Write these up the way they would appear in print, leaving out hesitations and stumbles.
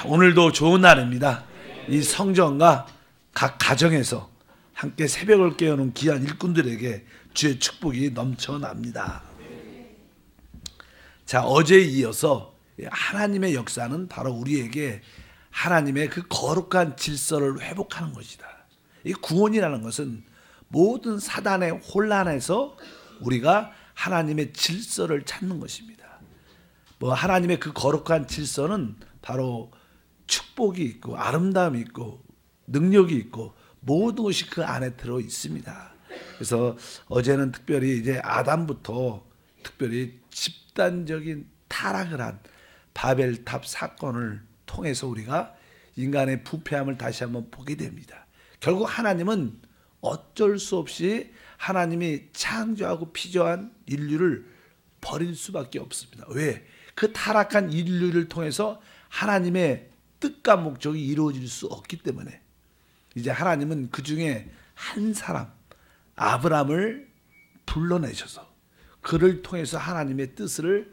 오늘도 좋은 날입니다. 이 성전과 각 가정에서 함께 새벽을 깨우는 귀한 일꾼들에게 주의 축복이 넘쳐납니다. 자, 어제에 이어서 하나님의 역사는 바로 우리에게 하나님의 그 거룩한 질서를 회복하는 것이다. 이 구원이라는 것은 모든 사단의 혼란에서 우리가 하나님의 질서를 찾는 것입니다. 하나님의 그 거룩한 질서는 바로 축복이 있고 아름다움이 있고 능력이 있고 모든 것이 그 안에 들어 있습니다. 그래서 어제는 특별히 이제 아담부터 특별히 집단적인 타락을 한 바벨탑 사건을 통해서 우리가 인간의 부패함을 다시 한번 보게 됩니다. 결국 하나님은 어쩔 수 없이 하나님이 창조하고 피조한 인류를 버릴 수밖에 없습니다. 왜? 그 타락한 인류를 통해서 하나님의 뜻과 목적이 이루어질 수 없기 때문에 이제 하나님은 그 중에 한 사람 아브람을 불러내셔서 그를 통해서 하나님의 뜻을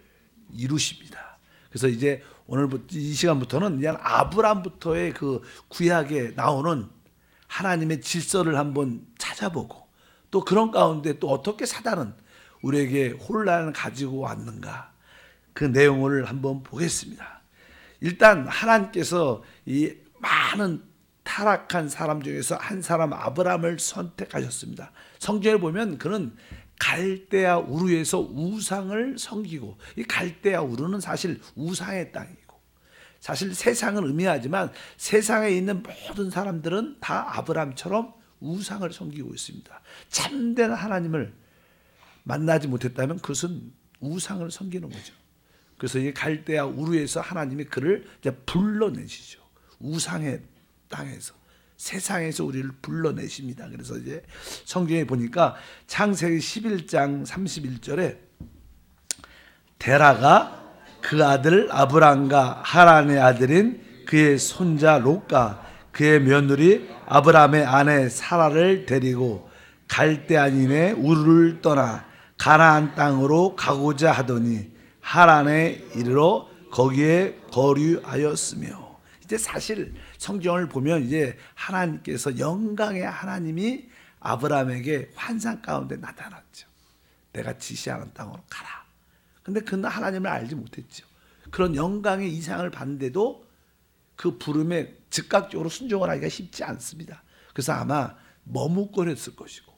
이루십니다. 그래서 이제 오늘부터 이 시간부터는 그냥 아브람부터의 그 구약에 나오는 하나님의 질서를 한번 찾아보고 또 그런 가운데 또 어떻게 사단은 우리에게 혼란을 가지고 왔는가 그 내용을 한번 보겠습니다. 일단 하나님께서 이 많은 타락한 사람 중에서 한 사람 아브람을 선택하셨습니다. 성경에 보면 그는 갈대아 우르에서 우상을 섬기고 이 갈대아 우르는 사실 우상의 땅이고 사실 세상을 의미하지만 세상에 있는 모든 사람들은 다 아브람처럼 우상을 섬기고 있습니다. 참된 하나님을 만나지 못했다면 그것은 우상을 섬기는 거죠. 그래서 이 갈대아 우르에서 하나님이 그를 이제 불러내시죠. 우상의 땅에서 세상에서 우리를 불러내십니다. 그래서 이제 성경에 보니까 창세기 11장 31절에 데라가 그 아들 아브람과 하란의 아들인 그의 손자 롯과 그의 며느리 아브람의 아내 사라를 데리고 갈대아인의 우르를 떠나 가나안 땅으로 가고자 하더니 하란에 이르러 거기에 거류하였으며 이제 사실 성경을 보면 이제 하나님께서 영광의 하나님이 아브람에게 환상 가운데 나타났죠. 내가 지시하는 땅으로 가라. 근데 그는 하나님을 알지 못했죠. 그런 영광의 이상을 봤는데도 그 부름에 즉각적으로 순종을 하기가 쉽지 않습니다. 그래서 아마 머뭇거렸을 것이고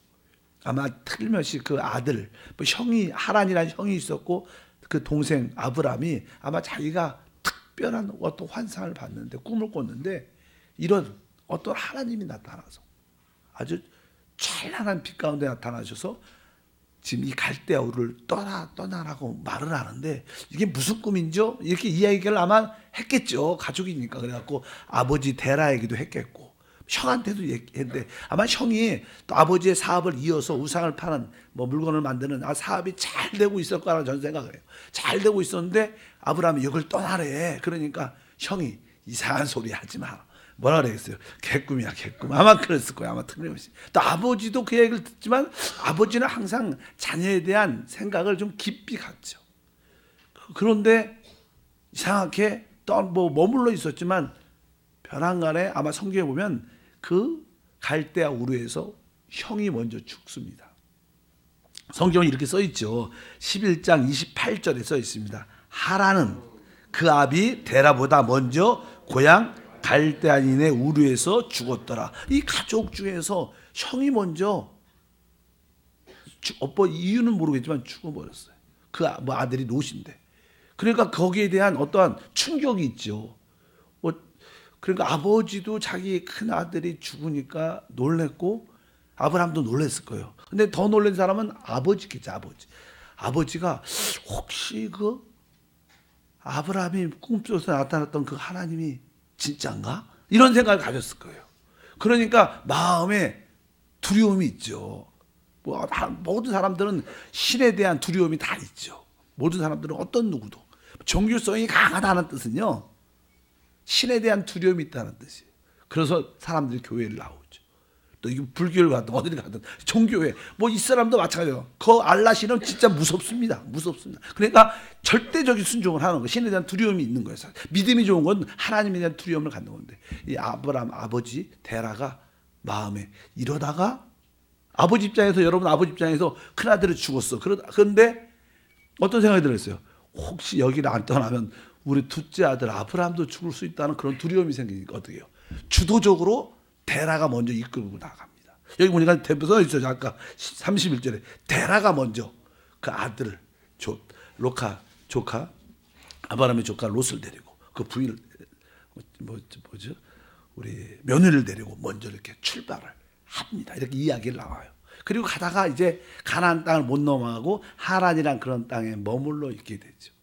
아마 틀림없이 그 아들, 형이 하란이라는 형이 있었고 그 동생 아브람이 아마 자기가 특별한 어떤 환상을 봤는데 꿈을 꿨는데 이런 어떤 하나님이 나타나서 아주 찬란한 빛 가운데 나타나셔서 지금 이 갈대아 우르를 떠나라고 말을 하는데 이게 무슨 꿈인지요? 이렇게 이야기를 아마 했겠죠. 가족이니까. 그래갖고 아버지 데라에게도 했겠고 형한테도 얘기했는데 아마 형이 또 아버지의 사업을 이어서 우상을 파는 물건을 만드는 사업이 잘 되고 있을 거라는 저는 생각을 해요. 잘 되고 있었는데 아브라함이 이걸 떠나래. 그러니까 형이 이상한 소리 하지 마. 뭐라 그랬어요? 개꿈이야 개꿈. 아마 그랬을 거예요. 아마 틀림없이. 또 아버지도 그 얘기를 듣지만 아버지는 항상 자녀에 대한 생각을 좀 깊이 갖죠. 그런데 이상하게 또 머물러 있었지만 벼랑간에 아마 성경에 보면 그 갈대아 우르에서 형이 먼저 죽습니다. 성경에 이렇게 써 있죠. 11장 28절에 써 있습니다. 하란은 그 아비 데라보다 먼저 고향 갈대아인의 우르에서 죽었더라. 이 가족 중에서 형이 먼저 이유는 모르겠지만 죽어버렸어요. 그 아들이 롯인데. 그러니까 거기에 대한 어떠한 충격이 있죠. 그러니까 아버지도 자기 큰 아들이 죽으니까 놀랬고 아브라함도 놀랬을 거예요. 근데 더 놀란 사람은 아버지겠죠. 아버지가 혹시 그 아브라함이 꿈속에서 나타났던 그 하나님이 진짜인가? 이런 생각을 가졌을 거예요. 그러니까 마음에 두려움이 있죠. 모든 사람들은 신에 대한 두려움이 다 있죠. 모든 사람들은 어떤 누구도. 종교성이 강하다는 뜻은요. 신에 대한 두려움이 있다는 뜻이에요. 그래서 사람들이 교회를 나오죠. 또 또 이거 불교를 가든 어디를 가든 종교에 뭐 이슬람도 마찬가지예요. 그 알라신은 진짜 무섭습니다. 무섭습니다. 그러니까 절대적인 순종을 하는 거, 신에 대한 두려움이 있는 거예요. 믿음이 좋은 건 하나님에 대한 두려움을 갖는 건데, 이 아브라함 아버지 데라가 마음에 이러다가 아버지 입장에서, 여러분 아버지 입장에서 큰아들이 죽었어. 그런데 어떤 생각이 들었어요? 혹시 여기를 안 떠나면 우리 둘째 아들 아브라함도 죽을 수 있다는 그런 두려움이 생기니까 어떻게 해요? 주도적으로 데라가 먼저 이끌고 나갑니다. 여기 보니까 써 있어요. 아까 31절에 데라가 먼저 그 아들 로카 조카 아브라함의 조카 롯을 데리고 그 부인을 뭐죠? 우리 며느리를 데리고 먼저 이렇게 출발을 합니다. 이렇게 이야기를 나와요. 그리고 가다가 이제 가나안 땅을 못 넘어가고 하란이란 그런 땅에 머물러 있게 되죠.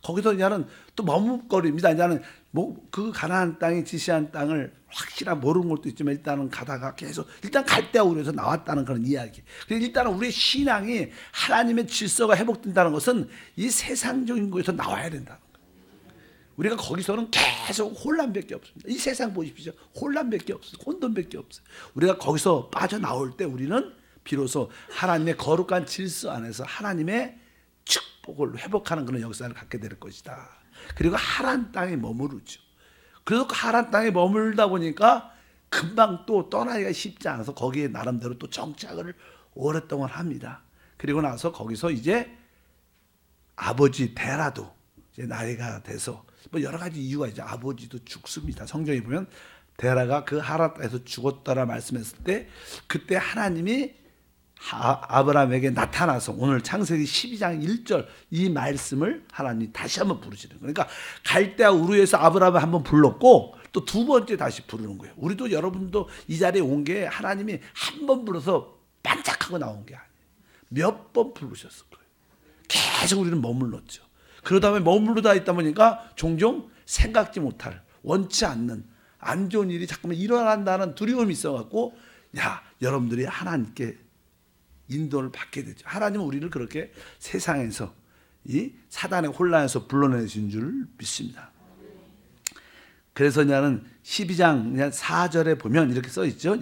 거기서 이제는 또 머뭇거립니다. 이제는 뭐 그 가나안 땅이 지시한 땅을 확실하게 모르는 것도 있지만 일단은 가다가 계속 일단 갈대아우르에서 나왔다는 그런 이야기. 그래서 일단은 우리의 신앙이 하나님의 질서가 회복된다는 것은 이 세상적인 곳에서 나와야 된다는 거예요. 우리가 거기서는 계속 혼란밖에 없습니다. 이 세상 보십시오. 혼란밖에 없어요. 혼돈밖에 없어요. 우리가 거기서 빠져나올 때 우리는 비로소 하나님의 거룩한 질서 안에서 하나님의 축복을 회복하는 그런 역사를 갖게 될 것이다. 그리고 하란 땅에 머무르죠. 그래서 그 하란 땅에 머물다 보니까 금방 또 떠나기가 쉽지 않아서 거기에 나름대로 또 정착을 오랫동안 합니다. 그리고 나서 거기서 이제 아버지 데라도 이제 나이가 돼서 뭐 여러 가지 이유가 이제 아버지도 죽습니다. 성경에 보면 데라가 그 하란 땅에서 죽었다라 말씀했을 때 그때 하나님이 아브라함에게 나타나서 오늘 창세기 12장 1절 이 말씀을 하나님이 다시 한번 부르시는 거예요. 그러니까 갈대아 우르에서 아브라함을 한번 불렀고 또 두 번째 다시 부르는 거예요. 우리도 여러분도 이 자리에 온 게 하나님이 한 번 불러서 반짝하고 나온 게 아니에요. 몇 번 부르셨을 거예요. 계속 우리는 머물렀죠. 그러다 보면 머무르다 있다 보니까 종종 생각지 못할 원치 않는 안 좋은 일이 자꾸만 일어난다는 두려움이 있어갖고 야 여러분들이 하나님께 인도를 받게 되죠. 하나님은 우리를 그렇게 세상에서 이 사단의 혼란에서 불러내신 줄 믿습니다. 그래서 나는 12장 4절에 보면 이렇게 써 있죠.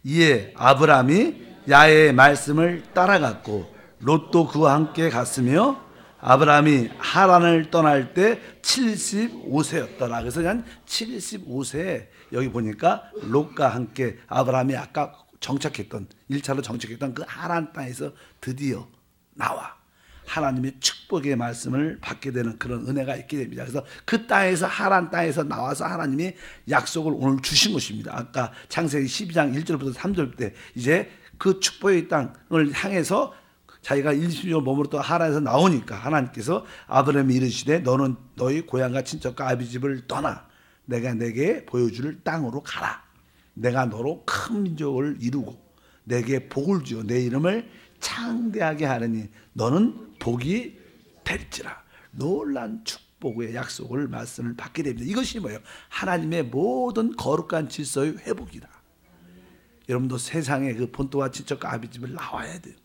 이에 아브라함이 야훼의 말씀을 따라갔고 롯도 그와 함께 갔으며 아브라함이 하란을 떠날 때 75세였더라. 그래서 한 75세에 여기 보니까 롯과 함께 아브라함이 아까 정착했던 1차로 정착했던 그 하란 땅에서 드디어 나와 하나님의 축복의 말씀을 받게 되는 그런 은혜가 있게 됩니다. 그래서 그 땅에서 하란 땅에서 나와서 하나님이 약속을 오늘 주신 것입니다. 아까 창세기 12장 1절부터 3절 때 이제 그 축복의 땅을 향해서 자기가 일시적으로 머무르던 하란에서 나오니까 하나님께서 아브라함이 이르시되 너는 너희 고향과 친척과 아비 집을 떠나 내가 내게 보여줄 땅으로 가라. 내가 너로 큰 민족을 이루고 내게 복을 주어 내 이름을 창대하게 하느니 너는 복이 될지라. 놀란 축복의 약속을 말씀을 받게 됩니다. 이것이 뭐예요? 하나님의 모든 거룩한 질서의 회복이다. 여러분도 세상에 그 본토와 친척과 아비집을 나와야 돼요.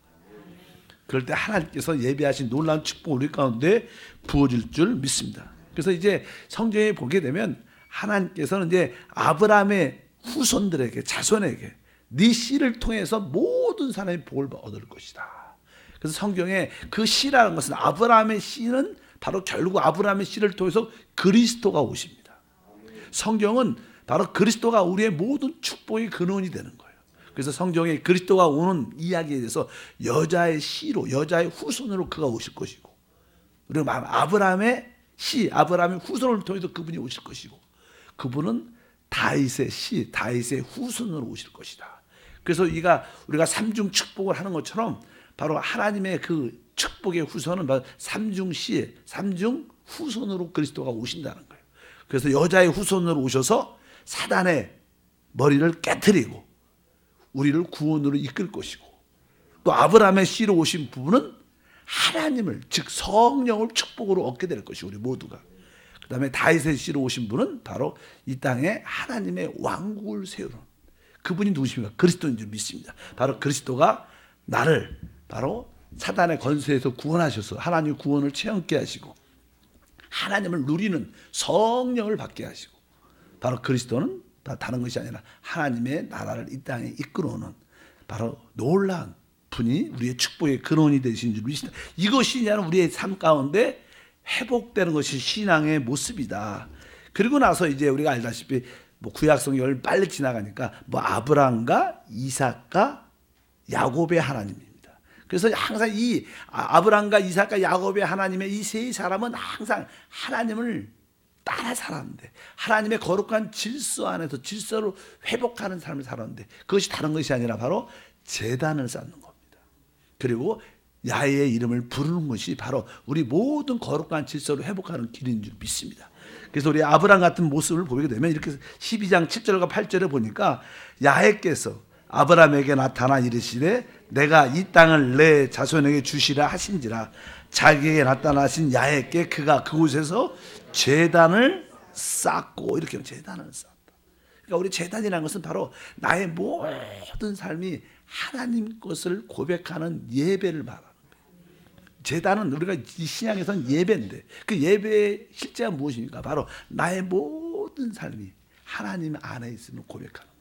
그럴 때 하나님께서 예비하신 놀라운 축복 우리 가운데 부어질 줄 믿습니다. 그래서 이제 성경에 보게 되면 하나님께서는 이제 아브라함의 후손들에게 자손에게 네 씨를 통해서 모든 사람이 복을 얻을 것이다. 그래서 성경에 그 씨라는 것은 아브라함의 씨는 바로 결국 아브라함의 씨를 통해서 그리스도가 오십니다. 성경은 바로 그리스도가 우리의 모든 축복의 근원이 되는 거예요. 그래서 성경에 그리스도가 오는 이야기에 대해서 여자의 씨로 여자의 후손으로 그가 오실 것이고 그리고 아브라함의 씨 아브라함의 후손을 통해서 그분이 오실 것이고 그분은 다윗의 씨, 다윗의 후손으로 오실 것이다. 그래서 우리가 삼중 축복을 하는 것처럼 바로 하나님의 그 축복의 후손은 바로 삼중 씨, 삼중 후손으로 그리스도가 오신다는 거예요. 그래서 여자의 후손으로 오셔서 사단의 머리를 깨트리고 우리를 구원으로 이끌 것이고 또 아브라함의 씨로 오신 부분은 하나님을 즉 성령을 축복으로 얻게 될 것이고 우리 모두가 그 다음에 다윗의 씨로 오신 분은 바로 이 땅에 하나님의 왕국을 세우는 그분이 누구십니까? 그리스도인 줄 믿습니다. 바로 그리스도가 나를 바로 사단의 권세에서 구원하셔서 하나님의 구원을 체험케 하시고 하나님을 누리는 성령을 받게 하시고 바로 그리스도는 다른 것이 아니라 하나님의 나라를 이 땅에 이끌어오는 바로 놀라운 분이 우리의 축복의 근원이 되신 줄 믿습니다. 이것이 우리의 삶 가운데 회복되는 것이 신앙의 모습이다. 그리고 나서 이제 우리가 알다시피 구약 성경을 빨리 지나가니까 아브라함과 이삭과 야곱의 하나님입니다. 그래서 항상 이 아브라함과 이삭과 야곱의 하나님의 이 세 사람은 항상 하나님을 따라 살았는데, 하나님의 거룩한 질서 안에서 질서를 회복하는 삶을 살았는데, 그것이 다른 것이 아니라 바로 제단을 쌓는 겁니다. 그리고 야훼의 이름을 부르는 것이 바로 우리 모든 거룩한 질서를 회복하는 길인 줄 믿습니다. 그래서 우리 아브라함 같은 모습을 보게 되면 이렇게 12장 7절과 8절에 보니까 야훼께서 아브라함에게 나타나 이르시되 내가 이 땅을 내 자손에게 주시라 하신지라. 자기에게 나타나신 야훼께 그가 그곳에서 제단을 쌓고, 이렇게 제단을 쌓았다. 그러니까 우리 제단이라는 것은 바로 나의 모든 삶이 하나님 것을 고백하는 예배를 말하는 거예요. 제단은 우리가 이 신약에서는 예배인데, 그 예배의 실제가 무엇입니까? 바로 나의 모든 삶이 하나님 안에 있음을 고백하는 거예요.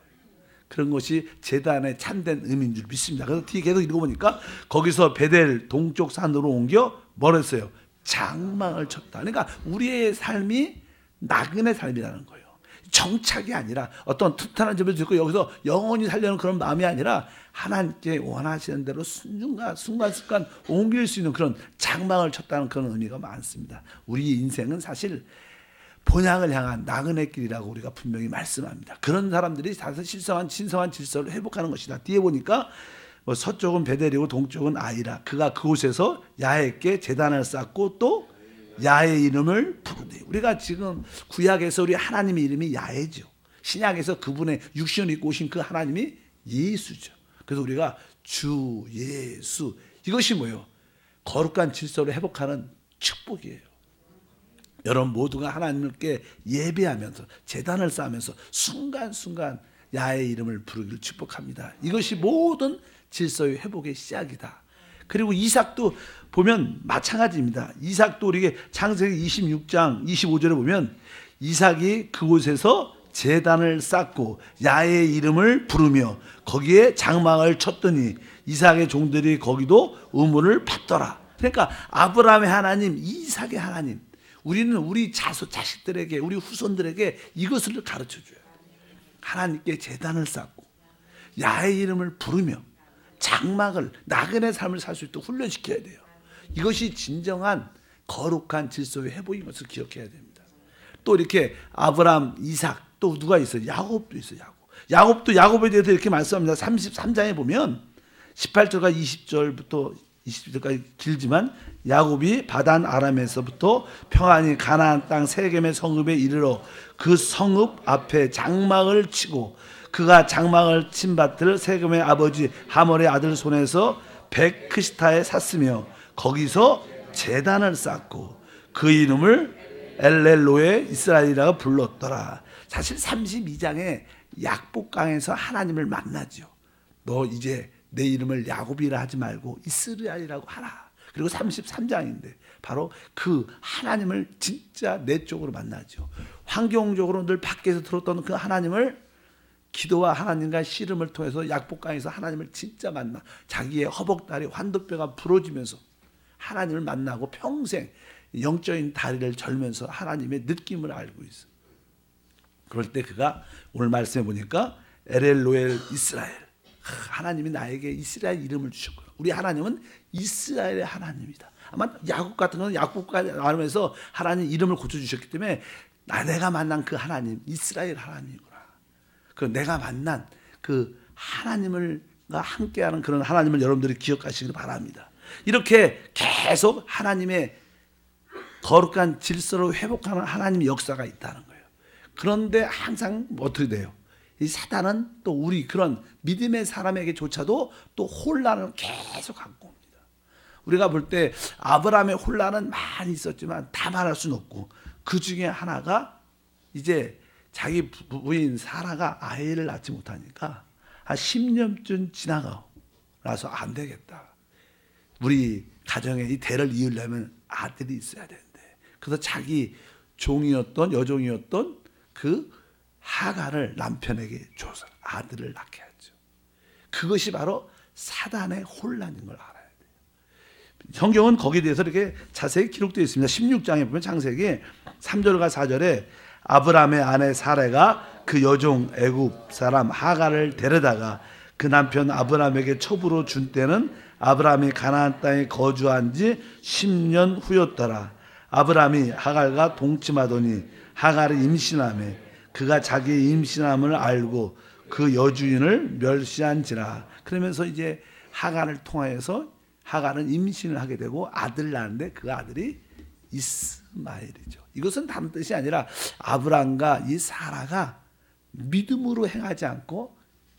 그런 것이 제단의 참된 의미인 줄 믿습니다. 그래서 뒤에 계속 읽어보니까 거기서 베델 동쪽 산으로 옮겨 뭘 했어요? 장막을 쳤다. 그러니까 우리의 삶이 나그네 삶이라는 거예요. 정착이 아니라 어떤 튼튼한 집을 짓고 여기서 영원히 살려는 그런 마음이 아니라 하나님께 원하시는 대로 순간순간 옮길 수 있는 그런 장막을 쳤다는 그런 의미가 많습니다. 우리 인생은 사실 본향을 향한 나그네 길이라고 우리가 분명히 말씀합니다. 그런 사람들이 다시 신성한 질서를 회복하는 것이다. 뒤에 보니까 서쪽은 베델이고 동쪽은 아이라. 그가 그곳에서 야훼께 제단을 쌓고 또 야훼의 이름을 부르되. 우리가 지금 구약에서 우리 하나님의 이름이 야훼죠. 신약에서 그분의 육신을 입고 오신 그 하나님이 예수죠. 그래서 우리가 주 예수, 이것이 뭐예요? 거룩한 질서를 회복하는 축복이에요. 여러분 모두가 하나님께 예배하면서 제단을 쌓으면서 순간순간 야훼의 이름을 부르기를 축복합니다. 이것이 모든 질서의 회복의 시작이다. 그리고 이삭도 보면 마찬가지입니다. 이삭도 우리에게 창세기 26장 25절에 보면 이삭이 그곳에서 제단을 쌓고 야훼의 이름을 부르며 거기에 장막을 쳤더니 이삭의 종들이 거기도 의문을 받더라. 그러니까 아브라함의 하나님, 이삭의 하나님, 우리는 우리 자식들에게, 우리 후손들에게 이것을 가르쳐줘요. 하나님께 제단을 쌓고 야훼의 이름을 부르며 장막을, 나그네 삶을 살 수 있도록 훈련시켜야 돼요. 이것이 진정한 거룩한 질서의 회복인 것을 기억해야 됩니다. 또 이렇게 아브라함, 이삭, 또 누가 있어요? 야곱도 있어요. 야곱도 야곱에 대해서 이렇게 말씀합니다. 33장에 보면 18절과 20절부터 20절까지 길지만 야곱이 바단 아람에서부터 평안히 가나안 땅 세겜의 성읍에 이르러 그 성읍 앞에 장막을 치고 그가 장막을 친 밭을 세겜의 아버지 하몰의 아들 손에서 백크시타에 샀으며 거기서 제단을 쌓고 그 이름을 엘렐로에 이스라엘이라고 불렀더라. 사실 32장에 약복강에서 하나님을 만나죠. 너 이제 내 이름을 야곱이라 하지 말고 이스라엘이라고 하라. 그리고 33장인데 바로 그 하나님을 진짜 내적으로 만나죠. 환경적으로 늘 밖에서 들었던 그 하나님을 기도와 하나님과 씨름을 통해서 약복강에서 하나님을 진짜 만나 자기의 허벅다리 환도뼈가 부러지면서 하나님을 만나고 평생 영적인 다리를 절면서 하나님의 느낌을 알고 있어. 그럴 때 그가 오늘 말씀해 보니까 엘렐로엘 이스라엘, 하나님이 나에게 이스라엘 이름을 주셨구나. 우리 하나님은 이스라엘의 하나님이다. 아마 야곱 같은 건 야곱과 나누면서 하나님 이름을 고쳐주셨기 때문에 내가 만난 그 하나님 이스라엘 하나님이구나. 그 내가 만난 그 하나님과 함께하는 그런 하나님을 여러분들이 기억하시길 바랍니다. 이렇게 계속 하나님의 거룩한 질서를 회복하는 하나님의 역사가 있다는 거예요. 그런데 항상 어떻게 돼요? 이 사단은 또 우리 그런 믿음의 사람에게조차도 또 혼란을 계속 갖고 옵니다. 우리가 볼 때 아브라함의 혼란은 많이 있었지만 다 말할 수는 없고 그 중에 하나가 이제 자기 부인 사라가 아이를 낳지 못하니까 한 10년쯤 지나가고 나서 안 되겠다. 우리 가정에 이 대를 이으려면 아들이 있어야 되는데 그래서 자기 종이었던 여종이었던 그 하갈을 남편에게 줘서 아들을 낳게 하죠. 그것이 바로 사단의 혼란인 걸 알아야 돼요. 성경은 거기에 대해서 이렇게 자세히 기록되어 있습니다. 16장에 보면 창세기 3절과 4절에 아브라함의 아내 사레가 그 여종 애굽 사람 하갈을 데려다가 그 남편 아브라함에게 첩으로 준 때는 아브라함이 가나안 땅에 거주한 지 10년 후였더라. 아브라함이 하갈과 동침하더니 하갈이 임신하며 그가 자기의 임신함을 알고 그 여주인을 멸시한지라. 그러면서 이제 하갈을 통하여서 하갈은 임신을 하게 되고 아들을 낳는데 그 아들이 이스마엘이죠. 이것은 다른 뜻이 아니라 아브라함과 이 사라가 믿음으로 행하지 않고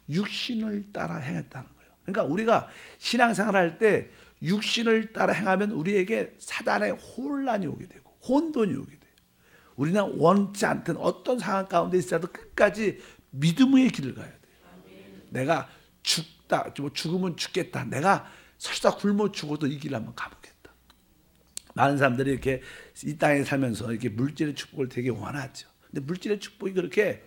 육신을 따라 행했다는 거예요. 그러니까 우리가 신앙생활 할 때 육신을 따라 행하면 우리에게 사단의 혼란이 오게 되고 혼돈이 오게 돼요. 우리는 원치 않던 어떤 상황 가운데 있어도 끝까지 믿음의 길을 가야 돼요. 내가 죽다, 죽으면 죽겠다. 내가 설사 굶어 죽어도 이 길을 한번 가보겠다. 많은 사람들이 이렇게 이 땅에 살면서 이렇게 물질의 축복을 되게 원하죠. 근데 물질의 축복이 그렇게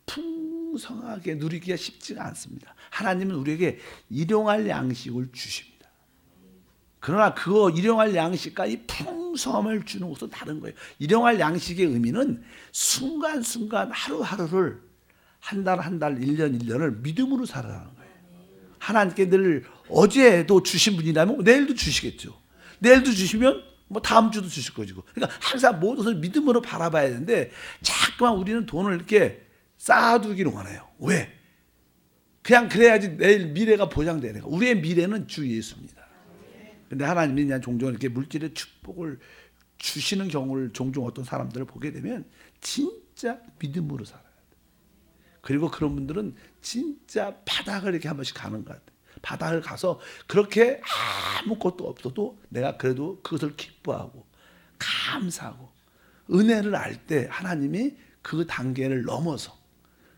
풍성하게 누리기가 쉽지가 않습니다. 하나님은 우리에게 일용할 양식을 주십니다. 그러나 그거 일용할 양식과 이 풍성함을 주는 것은 다른 거예요. 일용할 양식의 의미는 순간순간 하루하루를 한 달 한 달, 1년 1년을 믿음으로 살아가는 거예요. 하나님께 늘 어제도 주신 분이라면 내일도 주시겠죠. 내일도 주시면 뭐 다음 주도 주실 거지고. 그러니까 항상 모든 것을 믿음으로 바라봐야 되는데 자꾸만 우리는 돈을 이렇게 쌓아두기를 원해요. 왜? 그냥 그래야지 내일 미래가 보장되는 거예요. 우리의 미래는 주 예수입니다. 근데 하나님이 그냥 종종 이렇게 물질의 축복을 주시는 경우를 종종 어떤 사람들을 보게 되면 진짜 믿음으로 살아야 돼. 그리고 그런 분들은 진짜 바닥을 이렇게 한 번씩 가는 것 같아요. 바닥을 가서 그렇게 아무것도 없어도 내가 그래도 그것을 기뻐하고 감사하고 은혜를 알 때 하나님이 그 단계를 넘어서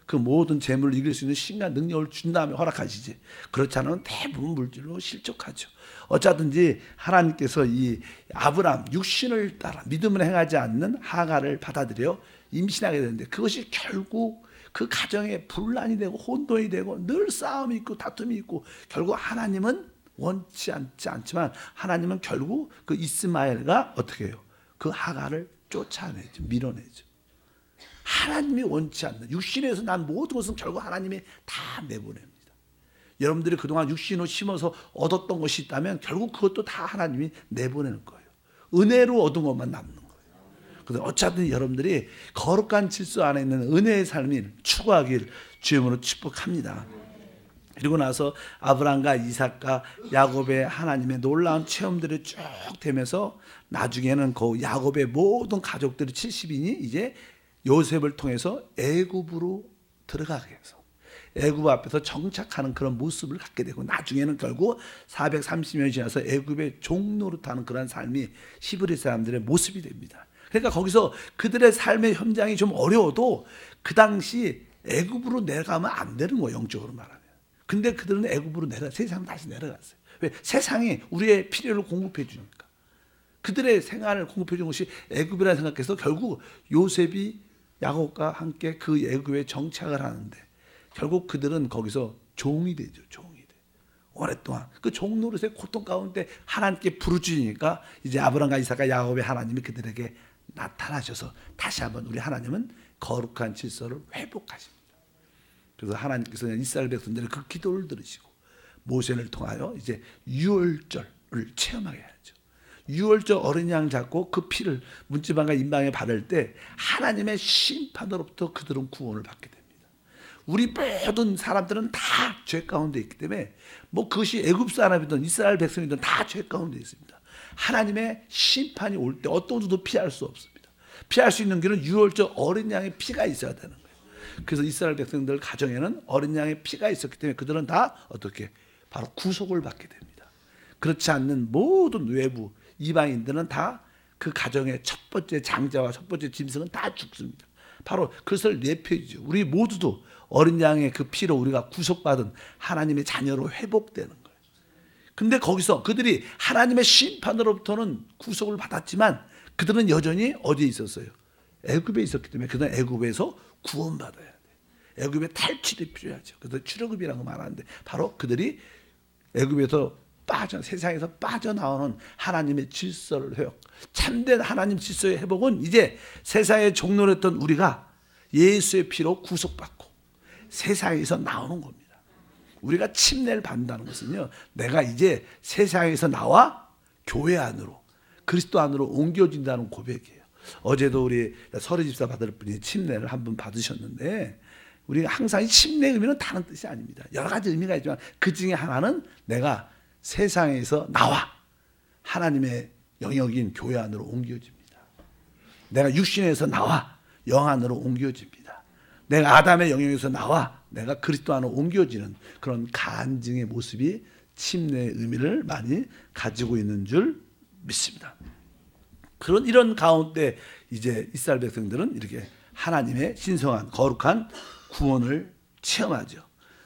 그 모든 재물을 이길 수 있는 신과 능력을 준 다음에 허락하시지. 그렇지 않으면 대부분 물질로 실족하죠. 어쩌든지 하나님께서 이 아브라함 육신을 따라 믿음을 행하지 않는 하갈을 받아들여 임신하게 되는데 그것이 결국 그 가정에 분란이 되고 혼돈이 되고 늘 싸움이 있고 다툼이 있고 결국 하나님은 원치 않지만 하나님은 결국 그 이스마엘과 어떻게 해요? 그 하갈을 쫓아내죠. 밀어내죠. 하나님이 원치 않는 육신에서 난 모든 것은 결국 하나님이 다 내보냅니다. 여러분들이 그동안 육신으로 심어서 얻었던 것이 있다면 결국 그것도 다 하나님이 내보내는 거예요. 은혜로 얻은 것만 남는 거예요. 그래서 어차피 여러분들이 거룩한 질서 안에 있는 은혜의 삶을 추구하길 주님으로 축복합니다. 그리고 나서 아브라함과 이삭과 야곱의 하나님의 놀라운 체험들이 쭉 되면서 나중에는 그 야곱의 모든 가족들이 70인이 이제 요셉을 통해서 애굽으로 들어가게 해서 애굽 앞에서 정착하는 그런 모습을 갖게 되고 나중에는 결국 430년이 지나서 애굽의 종노릇하는 그런 삶이 히브리 사람들의 모습이 됩니다. 그러니까 거기서 그들의 삶의 현장이 좀 어려워도 그 당시 애굽으로 내려가면 안 되는 거예요. 영적으로 말하면. 근데 그들은 애굽으로 세상 다시 내려갔어요. 왜? 세상이 우리의 필요를 공급해 주니까. 그들의 생활을 공급해 준 것이 애굽이라 생각해서 결국 요셉이 야곱과 함께 그 애굽에 정착을 하는데 결국 그들은 거기서 종이 되죠. 종이 돼. 오랫동안 그 종노릇의 고통 가운데 하나님께 부르짖으니까 이제 아브라함과 이삭과 야곱의 하나님이 그들에게 나타나셔서 다시 한번 우리 하나님은 거룩한 질서를 회복하십니다. 그래서 하나님께서 이스라엘 백성들의 그 기도를 들으시고 모세를 통하여 이제 유월절을 체험하게 하죠. 유월절 어린 양 잡고 그 피를 문지방과 인방에 바를 때 하나님의 심판으로부터 그들은 구원을 받게 됩니다. 우리 모든 사람들은 다 죄 가운데 있기 때문에 뭐 그것이 애굽 사람이든 이스라엘 백성이든 다 죄 가운데 있습니다. 하나님의 심판이 올 때 어떤 누구도 피할 수 없습니다. 피할 수 있는 길은 유월절 어린 양의 피가 있어야 되는 거예요. 그래서 이스라엘 백성들 가정에는 어린 양의 피가 있었기 때문에 그들은 다 어떻게 바로 구속을 받게 됩니다. 그렇지 않는 모든 외부 이방인들은 다 그 가정의 첫 번째 장자와 첫 번째 짐승은 다 죽습니다. 바로 그것을 내표이죠. 우리 모두도 어린 양의 그 피로 우리가 구속받은 하나님의 자녀로 회복되는 거예요. 근데 거기서 그들이 하나님의 심판으로부터는 구속을 받았지만 그들은 여전히 어디에 있었어요? 애굽에 있었기 때문에 그는 애굽에서 구원받아야 돼. 애굽의 탈출이 필요하죠. 그래서 출애굽이라고 말하는데 바로 그들이 애굽에서 세상에서 빠져나오는 하나님의 질서를 회복, 참된 하나님 질서의 회복은 이제 세상에 종노릇했던 우리가 예수의 피로 구속받고 세상에서 나오는 겁니다. 우리가 침례를 받는다는 것은요, 내가 이제 세상에서 나와 교회 안으로, 그리스도 안으로 옮겨진다는 고백이에요. 어제도 우리 서리 집사 받을 분이 침례를 한 분 받으셨는데, 우리가 항상 이 침례 의미는 다른 뜻이 아닙니다. 여러 가지 의미가 있지만 그 중에 하나는 내가 세상에서 나와 하나님의 영역인 교회 안으로 옮겨집니다. 내가 육신에서 나와 영 안으로 옮겨집니다. 내가 아담의 영역에서 나와 내가 그리스도 안으로 옮겨지는 그런 간증의 모습이 침례의 의미를 많이 가지고 있는 줄 믿습니다. 이런 가운데 이제 이스라엘 백성들은 이렇게 하나님의 신성한 거룩한 구원을 체험하죠.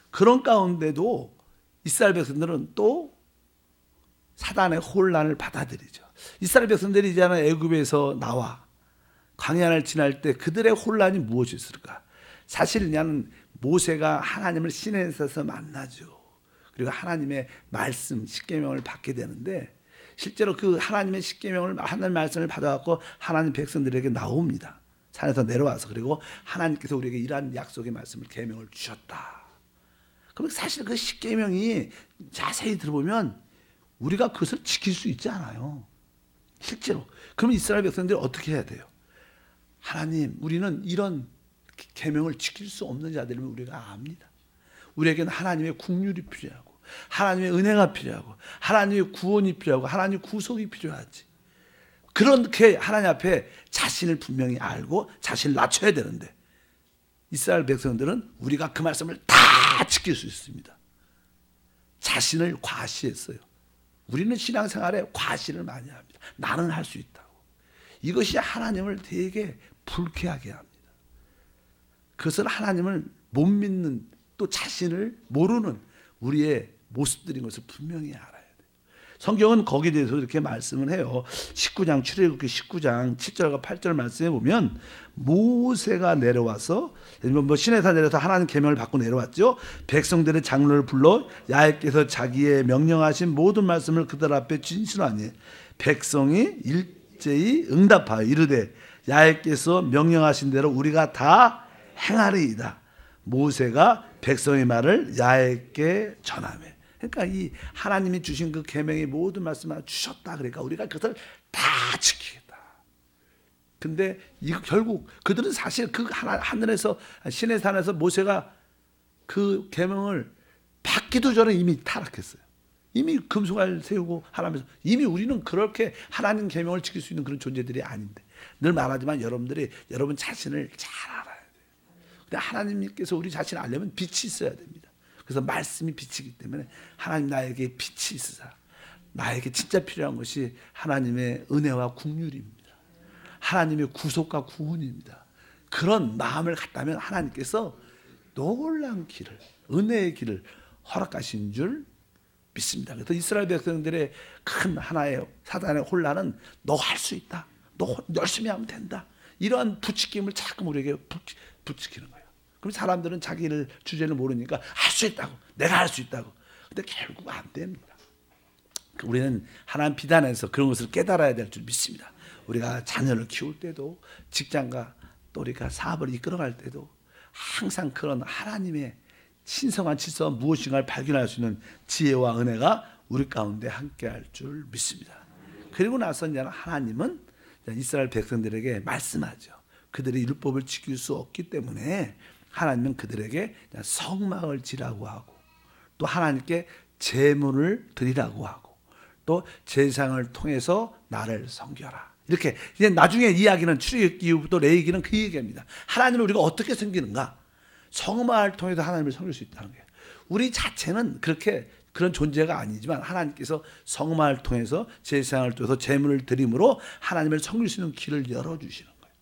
그런 가운데도 이스라엘 백성들은 또 사단의 혼란을 받아들이죠. 이스라엘 백성들이 이제는 애굽에서 나와 광야를 지날 때 그들의 혼란이 무엇이었을까? 사실 나는 모세가 하나님을 시내에서 만나죠. 그리고 하나님의 말씀, 십계명을 받게 되는데 실제로 그 하나님의 십계명을, 하나님의 말씀을 받아갖고 하나님 백성들에게 나옵니다. 산에서 내려와서. 그리고 하나님께서 우리에게 이러한 약속의 말씀을, 계명을 주셨다. 그럼 사실 그 십계명이 자세히 들어보면 우리가 그것을 지킬 수 있지 않아요. 실제로. 그럼 이스라엘 백성들이 어떻게 해야 돼요? 하나님, 우리는 이런 계명을 지킬 수 없는 자들이면 우리가 압니다. 우리에게는 하나님의 국률이 필요하고 하나님의 은혜가 필요하고 하나님의 구원이 필요하고 하나님의 구속이 필요하지. 그렇게 하나님 앞에 자신을 분명히 알고 자신을 낮춰야 되는데 이스라엘 백성들은 우리가 그 말씀을 다 지킬 수 있습니다. 자신을 과시했어요. 우리는 신앙생활에 과시를 많이 합니다. 나는 할 수 있다고. 이것이 하나님을 되게 불쾌하게 합니다. 그것을 하나님을 못 믿는, 또 자신을 모르는 우리의 모습들인 것을 분명히 알아야 돼요. 성경은 거기에 대해서 이렇게 말씀을 해요. 19장, 출애굽기 19장 7절과 8절 말씀해 보면 모세가 내려와서 시내산 내려서 하나님 계명을 받고 내려왔죠. 백성들의 장로를 불러 야훼께서 자기의 명령하신 모든 말씀을 그들 앞에 진술하니 백성이 일제히 응답하여 이르되 야훼께서 명령하신 대로 우리가 다 행하리이다. 모세가 백성의 말을 야훼께 전하며. 그러니까 이 하나님이 주신 그 계명의 모든 말씀을 주셨다. 그러니까 우리가 그것을 다 지키겠다. 근데 결국 그들은 사실 그 하늘에서 시내산에서 모세가 그 계명을 받기도 전에 이미 타락했어요. 이미 금송아지를 세우고 하나면서 이미 우리는 그렇게 하나님 계명을 지킬 수 있는 그런 존재들이 아닌데, 늘 말하지만 여러분 자신을 잘 알아야 돼요. 근데 하나님께서 우리 자신을 알려면 빛이 있어야 됩니다. 그래서 말씀이 빛이기 때문에 하나님 나에게 빛이 있으사. 나에게 진짜 필요한 것이 하나님의 은혜와 국률입니다. 하나님의 구속과 구원입니다. 그런 마음을 갖다면 하나님께서 놀라운 길을, 은혜의 길을 허락하신 줄 믿습니다. 그래서 이스라엘 백성들의 큰 하나의 사단의 혼란은 너 할 수 있다. 너 열심히 하면 된다. 이러한 부추김을 자꾸 우리에게 부추기는 거예요. 그럼 사람들은 자기를 주제를 모르니까 할 수 있다고, 내가 할 수 있다고. 근데 결국 안 됩니다. 우리는 하나님 비단에서 그런 것을 깨달아야 될 줄 믿습니다. 우리가 자녀를 키울 때도, 직장과 또 우리가 사업을 이끌어갈 때도 항상 그런 하나님의 신성한 질서가 무엇인가를 발견할 수 있는 지혜와 은혜가 우리 가운데 함께할 줄 믿습니다. 그리고 나서 이제 하나님은 이스라엘 백성들에게 말씀하죠. 그들이 율법을 지킬 수 없기 때문에 하나님은 그들에게 성막을 지라고 하고, 또 하나님께 제물을 드리라고 하고, 또 제사장을 통해서 나를 섬겨라. 이렇게 이제 나중에 이야기는 출애굽기 이후부터 레위기는 그 얘기입니다. 하나님을 우리가 어떻게 섬기는가? 성막을 통해서 하나님을 섬길 수 있다는 거예요. 우리 자체는 그런 존재가 아니지만 하나님께서 성막을 통해서 제사장을 통해서 제물을 드림으로 하나님을 섬길 수 있는 길을 열어주시는 거예요.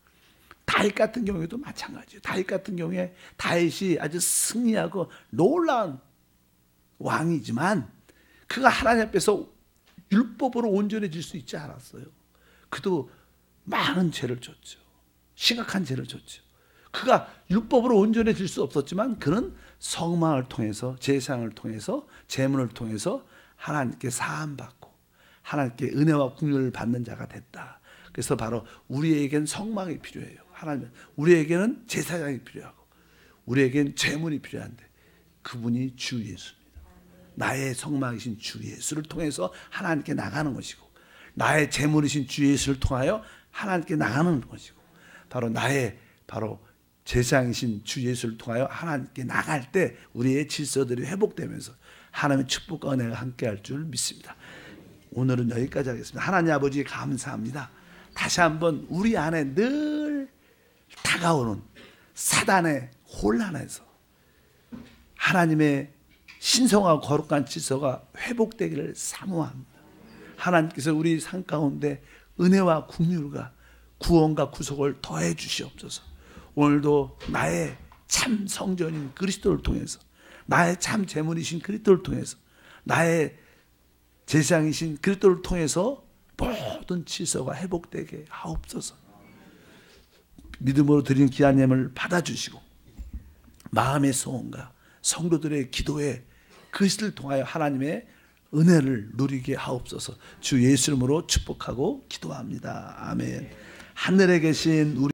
다윗 같은 경우에도 마찬가지예요. 다윗 같은 경우에 다윗이 아주 승리하고 놀라운 왕이지만 그가 하나님 앞에서 율법으로 온전해질 수 있지 않았어요. 그도 많은 죄를 졌죠. 심각한 죄를 졌죠. 그가 율법으로 온전해질 수 없었지만 그는 성망을 통해서, 제사장을 통해서, 제문을 통해서 하나님께 사함받고 하나님께 은혜와 긍휼을 받는 자가 됐다. 그래서 바로 우리에겐 성망이 필요해요. 하나님, 우리에게는 제사장이 필요하고 우리에겐 제문이 필요한데 그분이 주 예수입니다. 나의 성망이신 주 예수를 통해서 하나님께 나가는 것이고, 나의 제물이신 주 예수를 통하여 하나님께 나가는 것이고, 바로 제사장이신 주 예수를 통하여 하나님께 나갈 때 우리의 질서들이 회복되면서 하나님의 축복과 은혜가 함께할 줄 믿습니다. 오늘은 여기까지 하겠습니다. 하나님 아버지 감사합니다. 다시 한번 우리 안에 늘 다가오는 사단의 혼란에서 하나님의 신성하고 거룩한 질서가 회복되기를 사모합니다. 하나님께서 우리 삶 가운데 은혜와 긍휼과 구원과 구속을 더해 주시옵소서. 오늘도 나의 참 성전인 그리스도를 통해서, 나의 참 제물이신 그리스도를 통해서, 나의 제사장이신 그리스도를 통해서 모든 질서가 회복되게 하옵소서. 믿음으로 드린 귀한 예물을 받아주시고 마음의 소원과 성도들의 기도에 그것을 통하여 하나님의 은혜를 누리게 하옵소서. 주 예수 이름으로 축복하고 기도합니다. 아멘. 하늘에 계신 우리